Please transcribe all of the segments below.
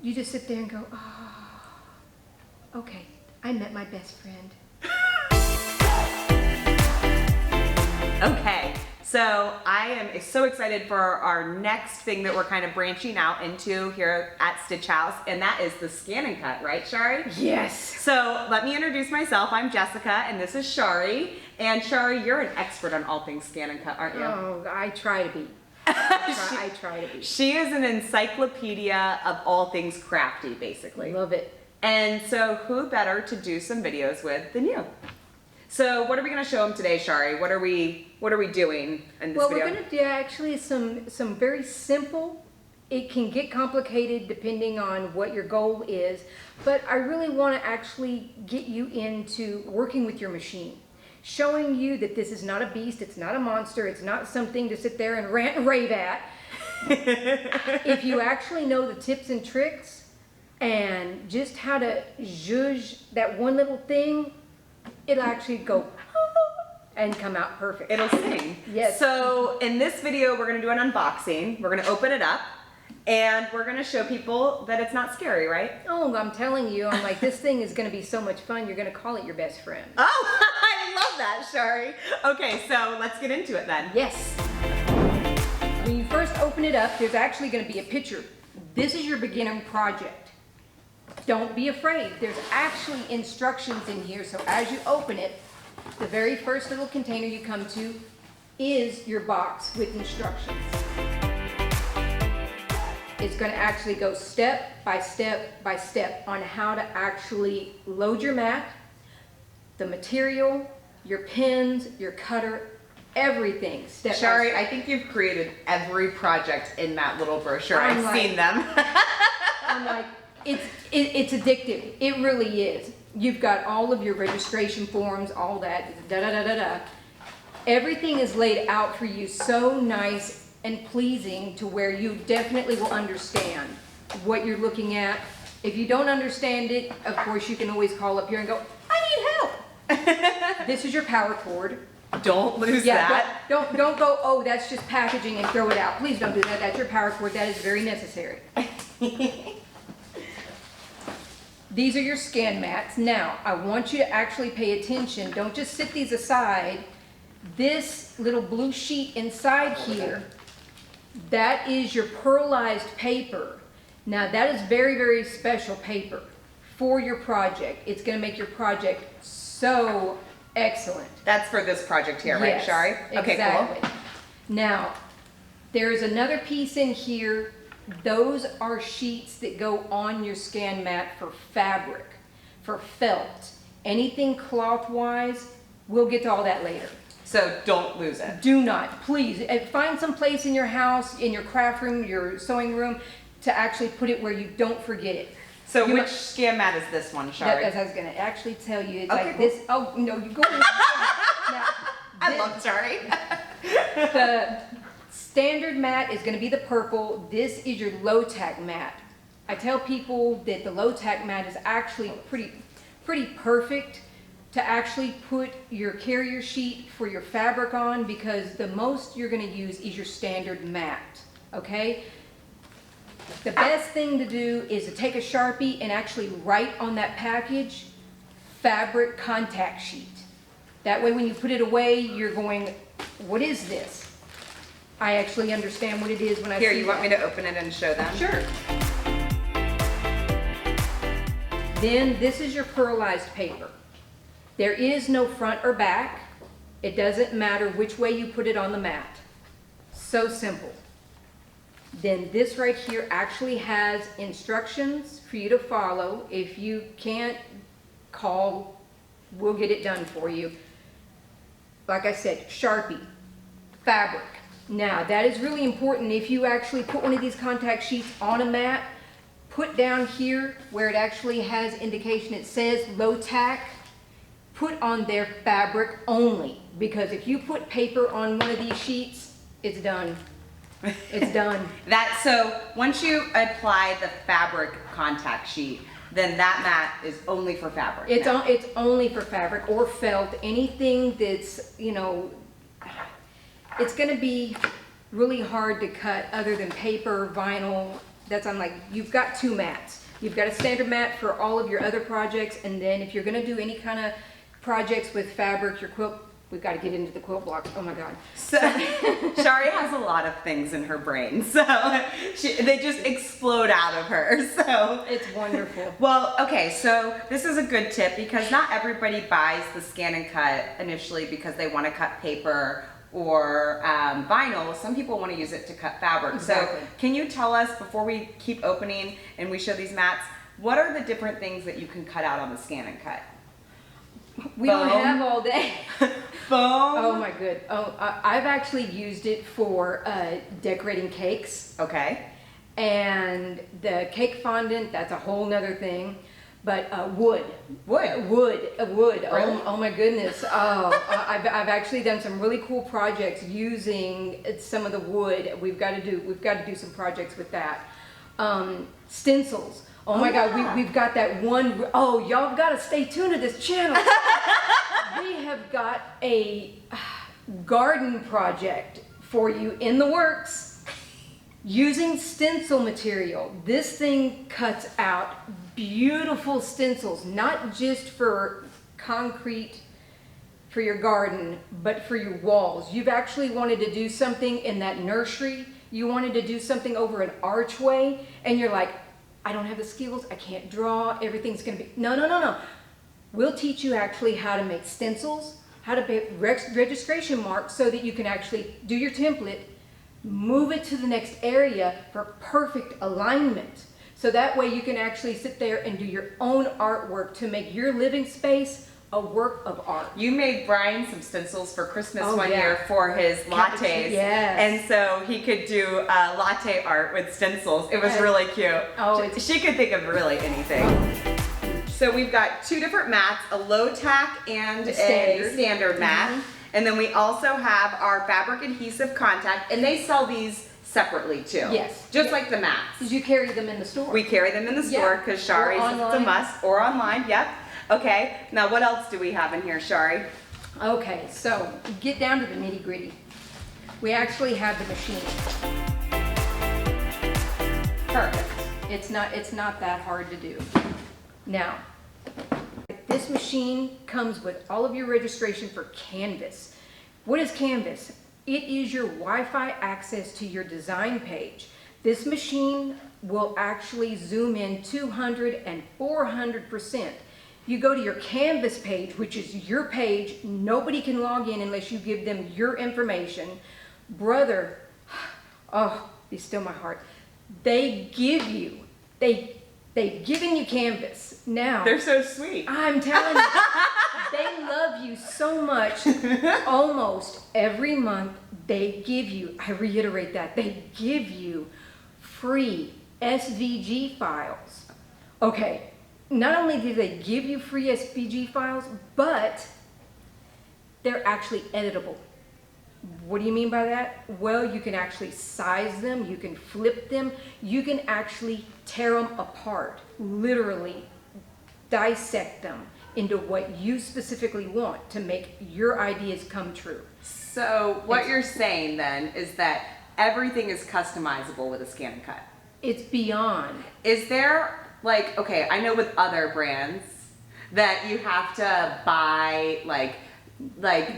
you just sit there and go, oh, okay, I met my best friend. Okay, so I am so excited for our next thing that we're kind of branching out into here at Stitchhouse, and that is the scan and cut, right, Shary? Yes. So let me introduce myself. I'm Jessica, and this is Shary. And Shary, you're an expert on all things scan and cut, aren't you? Oh, I try to be. I try to be. She is an encyclopedia of all things crafty, basically. Love it. And so who better to do some videos with than you? So what are we going to show them today, Shary? What are we doing in this video? Well, we're going to do actually some very simple. It can get complicated depending on what your goal is, but I really want to actually get you into working with your machine. Showing you that this is not a beast, it's not a monster, it's not something to sit there and rant and rave at. If you actually know the tips and tricks and just how to zhuzh that one little thing, it'll actually go and come out perfect. It'll sing. Yes. So in this video, we're going to do an unboxing. We're going to open it up and we're going to show people that it's not scary, right? Oh, I'm telling you, I'm like, this thing is going to be so much fun, you're going to call it your best friend. Oh, I love that, Shary. Okay, so let's get into it then. Yes. When you first open it up, there's actually going to be a picture. This is your beginner project. Don't be afraid. There's actually instructions in here, so as you open it, the very first little container you come to is your box with instructions. It's going to actually go step by step by step on how to actually load your mat, the material, your pins, your cutter, everything. Step Shary, by step. I think you've created every project in that little brochure. I've seen them. I'm like, it's addictive. It really is. You've got all of your registration forms, all that, da-da-da-da-da. Everything is laid out for you so nice and pleasing to where you definitely will understand what you're looking at. If you don't understand it, of course, you can always call up here and go, I need help. This is your power cord. Don't lose that. Don't go, oh, that's just packaging and throw it out. Please don't do that. That's your power cord. That is very necessary. These are your scan mats. Now, I want you to actually pay attention. Don't just sit these aside. This little blue sheet inside here, that is your pearlized paper. Now, that is very, very special paper for your project. It's going to make your project so excellent. That's for this project here, right, Yes, Shary? Okay, exactly. cool. Now, there is another piece in here. Those are sheets that go on your scan mat for fabric, for felt. Anything cloth-wise, we'll get to all that later. So don't lose it. Do not, please, find some place in your house, in your craft room, your sewing room, to actually put it where you don't forget it. So which scan mat is this one, Shary? As I was going to actually tell you, it's Okay, like cool. this. Oh, no, you go. Now, I love Shary. the standard mat is going to be the purple. This is your low-tack mat. I tell people that the low-tack mat is actually pretty perfect to actually put your carrier sheet for your fabric on, because the most you're going to use is your standard mat, okay? The best thing to do is to take a Sharpie and actually write on that package, fabric contact sheet. That way when you put it away, you're going, what is this? I actually understand what it is when I see Here, you want me to open it and show them? Sure. Then this is your pearlized paper. There is no front or back. It doesn't matter which way you put it on the mat. So simple. Then this right here actually has instructions for you to follow. If you can't call, we'll get it done for you. Like I said, Sharpie, fabric. Now that is really important. If you actually put one of these contact sheets on a mat, put down here where it actually has indication, it says low tack, put on their fabric only, because if you put paper on one of these sheets, it's done. It's done. So once you apply the fabric contact sheet, then that mat is only for fabric. It's only for fabric or felt. Anything that's, you know, it's going to be really hard to cut other than paper, vinyl, I'm like, you've got 2 mats. You've got a standard mat for all of your other projects, and then if you're gonna do any kind of projects with fabric, your quilt, we've got to get into the quilt blocks. Oh my God. So Shary has a lot of things in her brain, so they just explode out of her. So It's wonderful. well, okay, so this is a good tip because not everybody buys the Scan and Cut initially because they want to cut paper or vinyl. Some people want to use it to cut fabric. Exactly. So can you tell us, before we keep opening and we show these mats, what are the different things that you can cut out on the Scan and Cut? We don't have all day. Foam? Oh my good. Oh, I've actually used it for decorating cakes, Okay. and the cake fondant, that's a whole nother thing. But wood. Wood? Wood. Really? Oh my goodness. Oh, I've actually done some really cool projects using some of the wood. We've got to do some projects with that. Stencils. Oh my God, yeah. we've got that one. Oh, y'all got to stay tuned to this channel. We have got a garden project for you in the works using stencil material. This thing cuts out beautiful stencils, not just for concrete for your garden, but for your walls. You've actually wanted to do something in that nursery. You wanted to do something over an archway, and you're like, I don't have the skills, I can't draw, everything's gonna be, no. We'll teach you actually how to make stencils, how to make registration marks so that you can actually do your template, move it to the next area for perfect alignment. So that way you can actually sit there and do your own artwork to make your living space a work of art. You made Brian some stencils for Christmas Oh, one yeah. year for his lattes. Yes. And so he could do latte art with stencils. It was really cute. Oh, she could think of really anything. So we've got 2 different mats, a low tack and Standard. a standard mat. And then we also have our fabric adhesive contact, and they sell these separately too. Yes. Just like the mats. Did you carry them in the store? We carry them in the store because Shary says it's a online. must, or online, yep. Okay, now what else do we have in here, Shary? Okay, so get down to the nitty gritty. We actually have the machine. Perfect. It's not that hard to do. Now, this machine comes with all of your registration for Canvas. What is Canvas? It is your Wi-Fi access to your design page. This machine will actually zoom in 200 and 400%. You go to your Canvas page, which is your page. Nobody can log in unless you give them your information. Brother, oh, be still my heart. They've given you Canvas. Now, They're so sweet. I'm telling you, they love you so much. Almost every month, they give you, I reiterate that, they give you free SVG files. Okay, not only do they give you free SVG files, but they're actually editable. What do you mean by that? Well, you can actually size them, you can flip them, you can actually tear them apart, literally dissect them into what you specifically want to make your ideas come true. So what you're saying then is that everything is customizable with a Scan and Cut. It's beyond. Is there, like, okay, I know with other brands that you have to buy like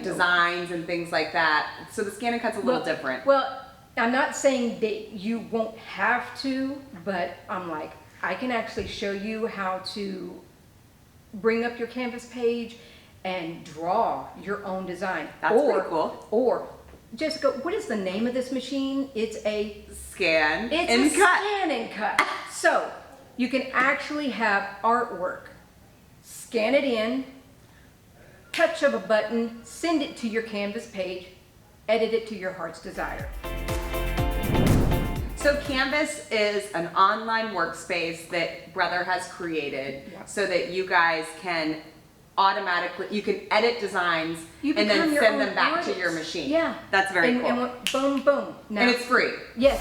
designs and things like that. So the Scan and Cut's a little different. Well, I'm not saying that you won't have to, but I'm like, I can actually show you how to bring up your Canvas page and draw your own design. That's pretty cool. Or, Jessica, what is the name of this machine? It's a Scan It's and a Cut. Scan and Cut. So you can actually have artwork, scan it in, touch of a button, send it to your Canvas page, edit it to your heart's desire. So Canvas is an online workspace that Brother has created so that you guys can automatically, you can edit designs You and then become your send own them back to artist. your machine. Yeah. That's very and, cool. And boom, boom. Now, And it's free. yes.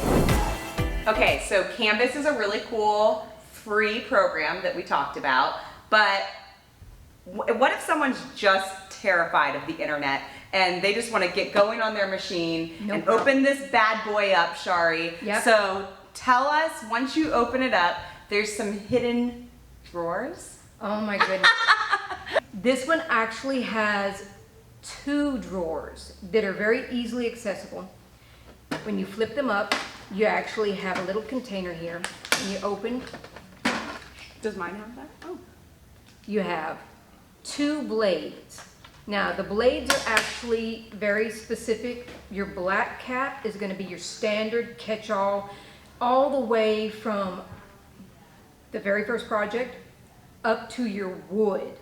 Okay, so Canvas is a really cool free program that we talked about, but what if someone's just terrified of the internet and they just want to get going on their machine No and problem. open this bad boy up, Shary? Yep. So tell us, once you open it up, there's some hidden drawers. Oh my goodness. This one actually has 2 drawers that are very easily accessible. When you flip them up, you actually have a little container here. And you open, Does mine have that? Oh. you have 2 blades. Now the blades are actually very specific. Your black cap is going to be your standard catch-all, all the way from the very first project up to your wood.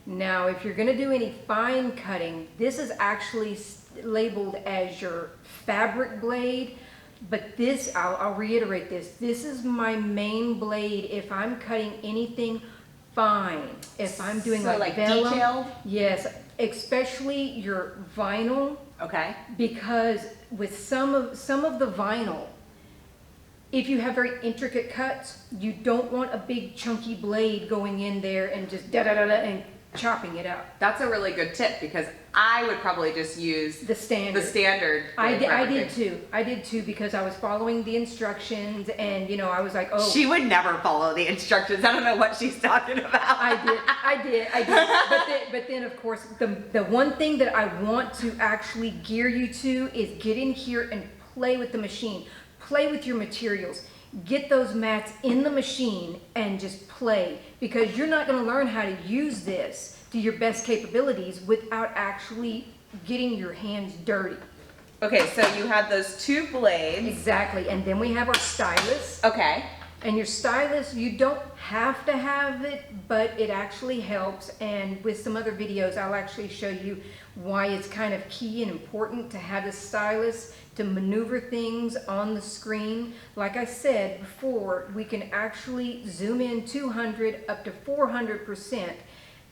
Now if you're going to do any fine cutting, this is actually labeled as your fabric blade, but this, I'll reiterate this is my main blade if I'm cutting anything fine. If I'm doing So like like vellum, detailed? yes, especially your vinyl, Okay. because with some of the vinyl, if you have very intricate cuts, you don't want a big chunky blade going in there and just da-da-da-da and chopping it up. That's a really good tip because I would probably just use The standard. the standard. I blade for did everything. too. I did too because I was following the instructions and you know I was like, oh, She would never follow the instructions. I don't know what she's talking about. I did. But then of course the one thing that I want to actually gear you to is get in here and play with the machine, play with your materials. Get those mats in the machine and just play, because you're not going to learn how to use this to your best capabilities without actually getting your hands dirty. Okay, so you have those 2 blades. Exactly. And then we have our stylus. Okay. And your stylus, you don't have to have it, but it actually helps. And with some other videos, I'll actually show you why it's kind of key and important to have the stylus to maneuver things on the screen. Like I said before, we can actually zoom in 200 up to 400%.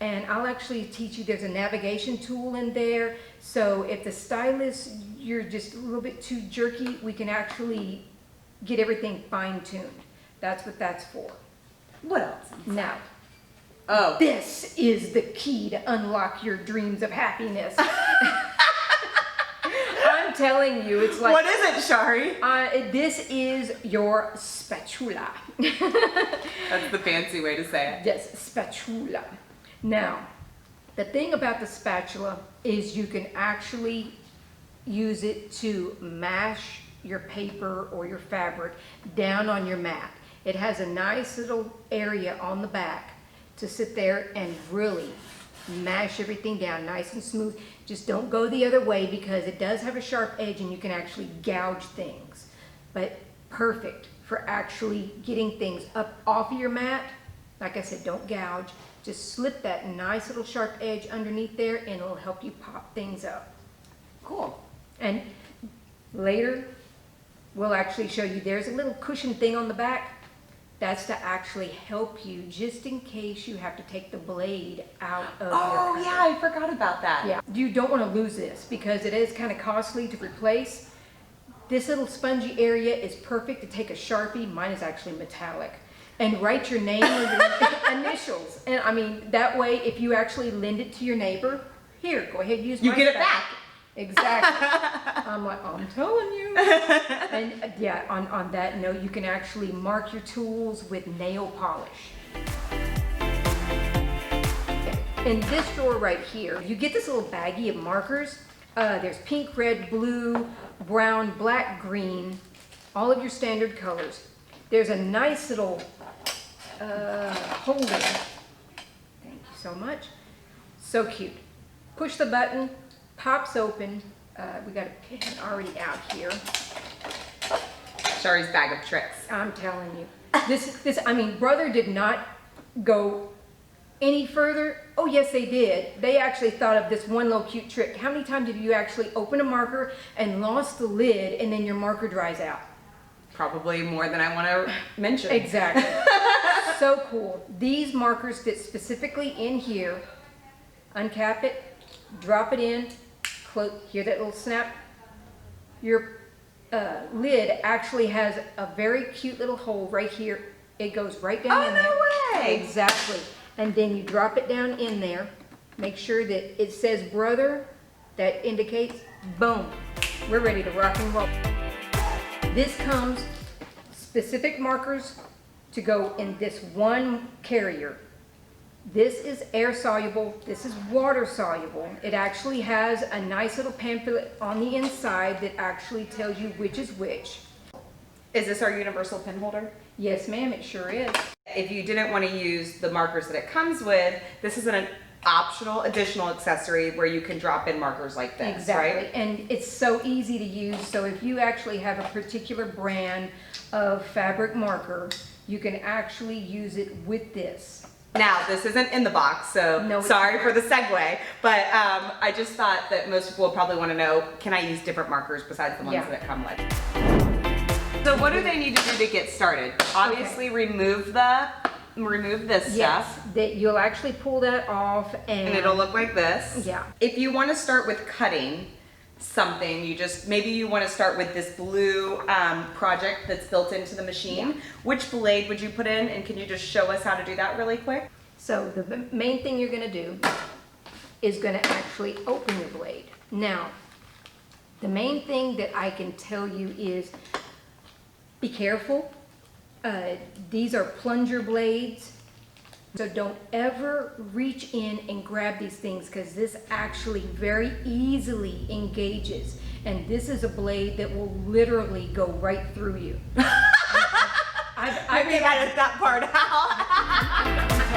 And I'll actually teach you, there's a navigation tool in there. So if the stylus, you're just a little bit too jerky, we can actually get everything fine-tuned. That's what that's for. What else? Now, Oh. this is the key to unlock your dreams of happiness. I'm telling you, it's like... What is it, Shary? This is your spatula. That's the fancy way to say it. Yes, spatula. Now, the thing about the spatula is you can actually use it to mash your paper or your fabric down on your mat. It has a nice little area on the back to sit there and really mash everything down nice and smooth. Just don't go the other way because it does have a sharp edge and you can actually gouge things. But perfect for actually getting things up off of your mat. Like I said, don't gouge. Just slip that nice little sharp edge underneath there and it'll help you pop things up. Cool. And later, we'll actually show you there's a little cushion thing on the back. That's to actually help you just in case you have to take the blade out of your Oh, cutter. yeah, I forgot about that. Yeah, you don't want to lose this because it is kind of costly to replace. This little spongy area is perfect to take a Sharpie. Mine is actually metallic. And write your name or your initials. And I mean, that way, if you actually lend it to your neighbor, here, go ahead and use You my get it spatula. back. Exactly. I'm like, I'm telling you. And yeah, on that note, you can actually mark your tools with nail polish. In this drawer right here, you get this little baggie of markers. There's pink, red, blue, brown, black, green, all of your standard colors. There's a nice little holder. Thank you so much. So cute. Push the button, pops open. We got a pin already out here. Shary's bag of tricks. I'm telling you. I mean, Brother did not go any further. Oh, yes, they did. They actually thought of this one little cute trick. How many times have you actually opened a marker and lost the lid and then your marker dries out? Probably more than I want to mention. Exactly. So cool. These markers fit specifically in here. Uncap it, drop it in, hear that little snap? Your lid actually has a very cute little hole right here. It goes right down in there. Oh, no way! Exactly. And then you drop it down in there. Make sure that it says Brother. That indicates, boom, we're ready to rock and roll. This comes specific markers to go in this one carrier. This is air soluble, this is water soluble. It actually has a nice little pamphlet on the inside that actually tells you which is which. Is this our universal pin holder? Yes, ma'am, it sure is. If you didn't want to use the markers that it comes with, this is an optional additional accessory where you can drop in markers like this, Exactly, right? and it's so easy to use, so if you actually have a particular brand of fabric marker, you can actually use it with this. Now, this isn't in the box, so No, it's sorry not. for the segue, but I just thought that most people will probably want to know, can I use different markers besides the ones Yeah. that come with? So what do they need to do to get started? Obviously, remove this Yes, stuff, that you'll actually pull that off and it'll look like this. Yeah. If you want to start with cutting something, maybe you want to start with this blue project that's built into the machine. Yeah. Which blade would you put in, and can you just show us how to do that really quick? So the main thing you're gonna do is gonna actually open your blade. Now, the main thing that I can tell you is be careful. These are plunger blades, so don't ever reach in and grab these things because this actually very easily engages. And this is a blade that will literally go right through you. I mean, edit that part out.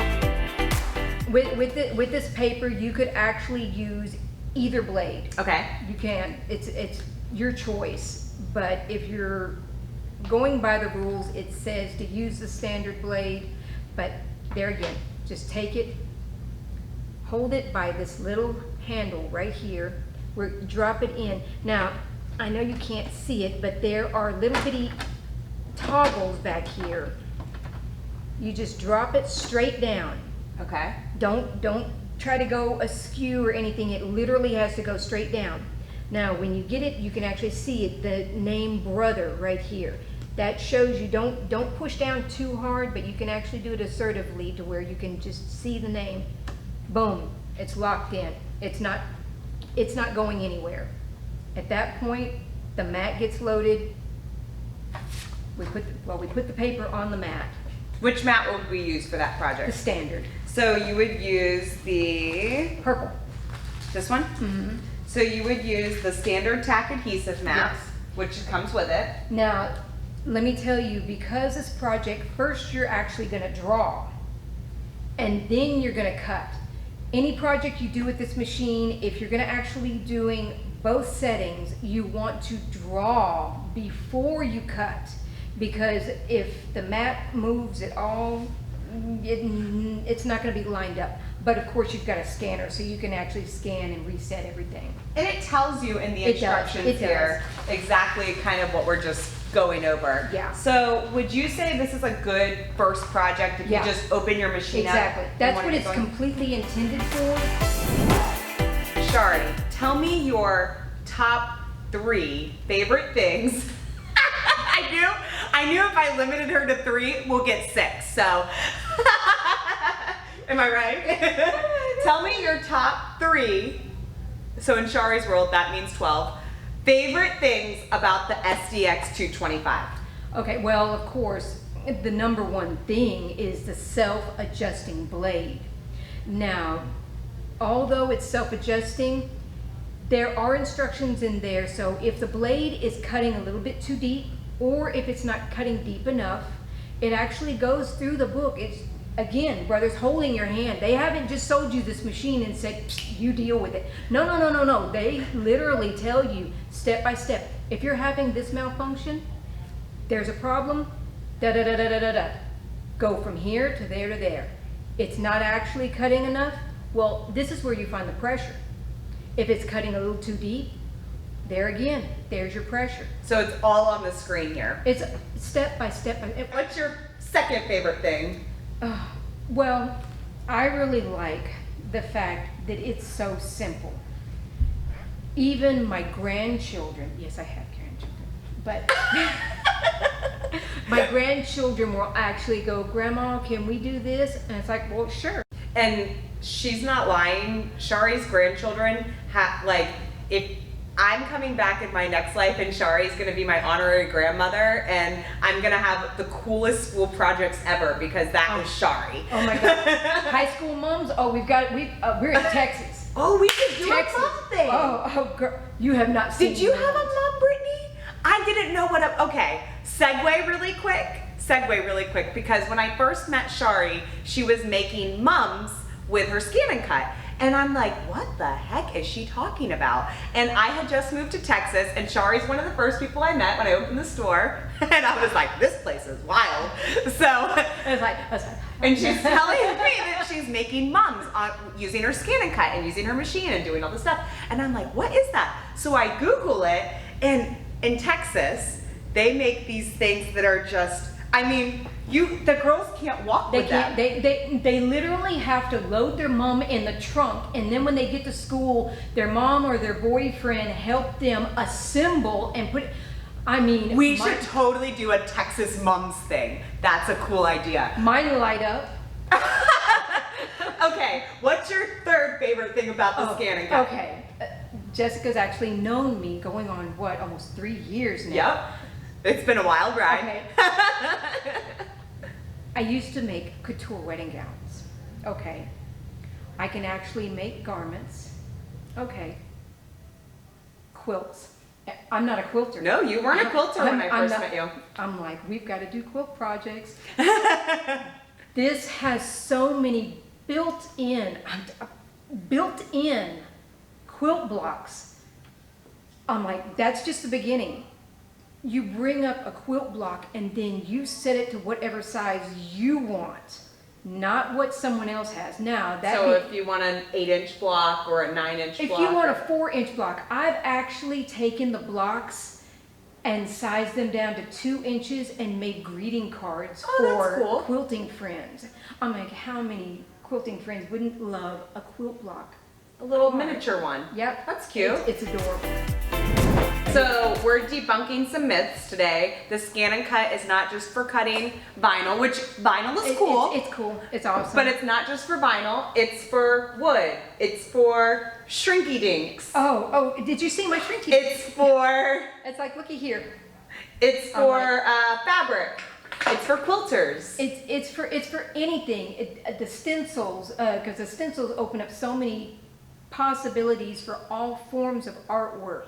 With this paper, you could actually use either blade. Okay. You can. It's your choice. But if you're going by the rules, it says to use the standard blade. But there again, just take it, hold it by this little handle right here, where drop it in. Now, I know you can't see it, but there are little bitty toggles back here. You just drop it straight down. Okay. Don't try to go askew or anything. It literally has to go straight down. Now, when you get it, you can actually see it, the name Brother right here. That shows you don't push down too hard, but you can actually do it assertively to where you can just see the name. Boom, it's locked in. It's not going anywhere. At that point, the mat gets loaded. We put the paper on the mat, Which mat would we use for that the project? standard, So you would use purple. this one? Mm-hmm. So you would use the standard tack adhesive mat, Yes. which comes with it. Now, let me tell you, because this project, first you're actually gonna draw, and then you're gonna cut. Any project you do with this machine, if you're gonna actually doing both settings, you want to draw before you cut. Because if the mat moves at all, it's not gonna be lined up. But of course, you've got a scanner, so you can actually scan and reset everything. And it tells you in the It does, instructions it does. here exactly kind of what we're just going over. Yeah. So would you say this is a good first project if Yeah. you just open your machine Exactly. up? and That's wanna what get it's going? completely intended for. Shary, tell me your top 3 favorite things. I knew if I limited her to 3, we'll get 6. So, am I right? Tell me your top 3. So in Shary's world, that means 12. Favorite things about the SDX 225. Okay, well, of course, the number one thing is the self-adjusting blade. Now, although it's self-adjusting, there are instructions in there, so if the blade is cutting a little bit too deep, or if it's not cutting deep enough, it actually goes through the book. It's, again, Brother's holding your hand. They haven't just sold you this machine and said, you deal with it. No, no, no, no, no. They literally tell you step by step. If you're having this malfunction, there's a problem, da-da-da-da-da-da-da. Go from here to there to there. It's not actually cutting enough. Well, this is where you find the pressure. If it's cutting a little too deep, there again, there's your pressure. So it's all on the screen here. It's step by step. What's your second favorite thing? Well, I really like the fact that it's so simple. Even my grandchildren, yes, I have grandchildren, but my grandchildren will actually go, Grandma, can we do this? And it's like, well, sure. And she's not lying. Shary's grandchildren have, like, if I'm coming back in my next life and Shary's gonna be my honorary grandmother and I'm gonna have the coolest school projects ever because that is Shary. Oh my God. High school moms, we're in Texas. Oh, we should do Texas. a mom thing. Oh, girl, you have not seen Did you have a mom, Brittany? I didn't know okay, segue really quick because when I first met Shary, she was making mums with her ScanNCut. And I'm like, what the heck is she talking about? And I had just moved to Texas and Shary's one of the first people I met when I opened the store. And I was like, this place is wild. So, I was like, and she's telling me that she's making mums using her ScanNCut and using her machine and doing all this stuff. And I'm like, what is that? So I Google it, and in Texas, they make these things that are just, I mean, the girls can't walk with them. They literally have to load their mom in the trunk, and then when they get to school, their mom or their boyfriend help them assemble and put. I mean, we should totally do a Texas mums thing. That's a cool idea. Mine light up. Okay, what's your third favorite thing about the ScanNCut? Okay, Jessica's actually known me going on what, almost 3 years now. Yep. It's been a wild ride. Okay. I used to make couture wedding gowns. Okay. I can actually make garments. Okay. Quilts. I'm not a quilter. No, you weren't a quilter when I first met you. I'm like, we've got to do quilt projects. This has so many built-in quilt blocks. I'm like, that's just the beginning. You bring up a quilt block and then you set it to whatever size you want, not what someone else has. Now, if you want an 8-inch block or a 9-inch block. If you want a 4-inch block, I've actually taken the blocks and sized them down to 2 inches and made greeting cards for quilting friends. I'm like, how many quilting friends wouldn't love a quilt block? A little miniature one. Yep. That's cute. It's adorable. So we're debunking some myths today. The ScanNCut is not just for cutting vinyl, which vinyl is cool. It's cool. It's awesome. But it's not just for vinyl. It's for wood. It's for shrinky dinks. Oh, did you see my shrinky? It's for... It's like, looky here. It's for fabric. It's for quilters. It's for anything. The stencils, because the stencils open up so many possibilities for all forms of artwork.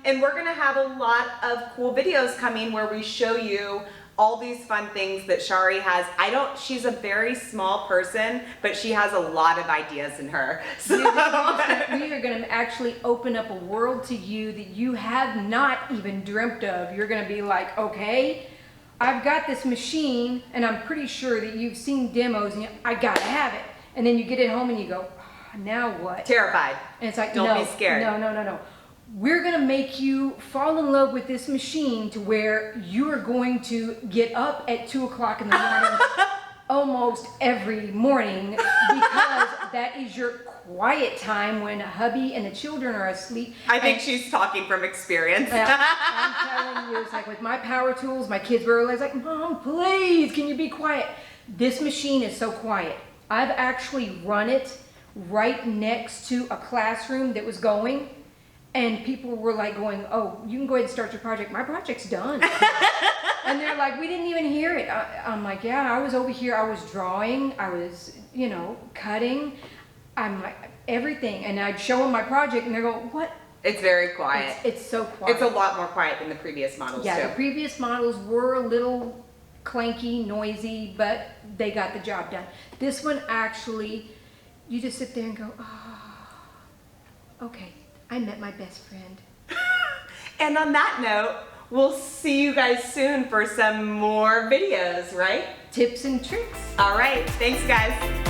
And we're gonna have a lot of cool videos coming where we show you all these fun things that Shary has. She's a very small person, but she has a lot of ideas in her. So we are gonna actually open up a world to you that you have not even dreamt of. You're gonna be like, okay, I've got this machine and I'm pretty sure that you've seen demos and I gotta have it. And then you get it home and you go, now what? Terrified. And it's like, don't be scared. No. We're gonna make you fall in love with this machine to where you are going to get up at 2 o'clock in the morning almost every morning because that is your quiet time when hubby and the children are asleep. I think she's talking from experience. I'm telling you, it's like with my power tools, my kids were always like, Mom, please, can you be quiet? This machine is so quiet. I've actually run it right next to a classroom that was going, and people were like going, oh, you can go ahead and start your project. My project's done. And they're like, we didn't even hear it. I'm like, yeah, I was over here. I was drawing. I was, cutting. I'm like, everything. And I'd show them my project, and they go, what? It's very quiet. It's so quiet. It's a lot more quiet than the previous models, too. too. The previous models were a little clanky, noisy, but they got the job done. This one actually, you just sit there and go, oh, okay. I met my best friend. And on that note, we'll see you guys soon for some more videos, right? Tips and tricks. All right, thanks guys.